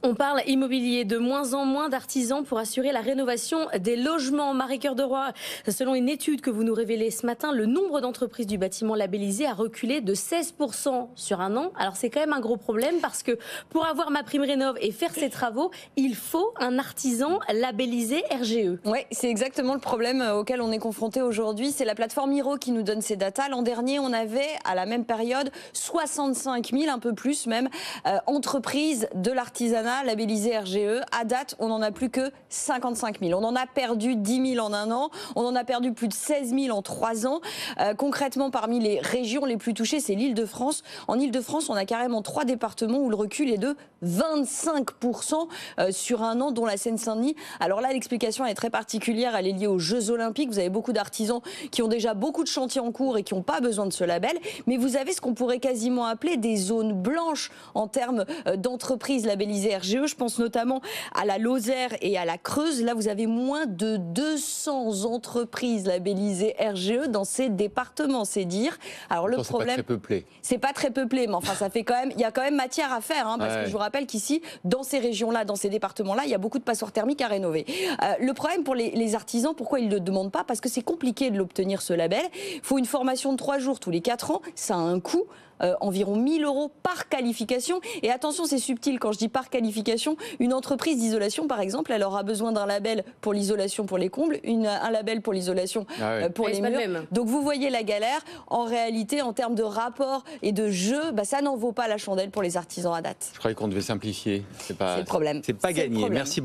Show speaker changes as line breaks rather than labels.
On parle immobilier, de moins en moins d'artisans pour assurer la rénovation des logements. Marie-Cœur de Roy, selon une étude que vous nous révélez ce matin, le nombre d'entreprises du bâtiment labellisé a reculé de 16% sur un an. Alors c'est quand même un gros problème parce que pour avoir MaPrimeRénov' et faire ces travaux, il faut un artisan labellisé RGE.
Oui, c'est exactement le problème auquel on est confronté aujourd'hui. C'est la plateforme Miro qui nous donne ces datas. L'an dernier, on avait à la même période 65 000, un peu plus même, entreprises de l'artisanat labellisé RGE. À date, on n'en a plus que 55 000. On en a perdu 10 000 en un an. On en a perdu plus de 16 000 en 3 ans. Concrètement, parmi les régions les plus touchées, c'est l'Île-de-France. En Île-de-France, on a carrément 3 départements où le recul est de 25% sur un an, dont la Seine-Saint-Denis. Alors là, l'explication est très particulière. Elle est liée aux Jeux Olympiques. Vous avez beaucoup d'artisans qui ont déjà beaucoup de chantiers en cours et qui n'ont pas besoin de ce label. Mais vous avez ce qu'on pourrait quasiment appeler des zones blanches en termes d'entreprises labellisées RGE. Je pense notamment à la Lozère et à la Creuse. Là, vous avez moins de 200 entreprises labellisées RGE dans ces départements, c'est dire. Alors le problème,
c'est pas très peuplé.
C'est pas très peuplé, mais enfin, ça fait quand même, il y a quand même matière à faire, hein, parce que je vous rappelle qu'ici, dans ces régions-là, dans ces départements-là, il y a beaucoup de passoires thermiques à rénover. Le problème pour les artisans, pourquoi ils ne le demandent pas? Parce que c'est compliqué de l'obtenir, ce label. Il faut une formation de 3 jours tous les 4 ans. Ça a un coût. Environ 1 000 € par qualification. Et attention, c'est subtil quand je dis par qualification. Une entreprise d'isolation, par exemple, elle aura besoin d'un label pour l'isolation pour les combles, un label pour l'isolation pour les murs. Donc vous voyez la galère. En réalité, en termes de rapport et de jeu, ça n'en vaut pas la chandelle pour les artisans à date.
Je croyais qu'on devait simplifier.
C'est le problème.
C'est pas gagné. Merci beaucoup.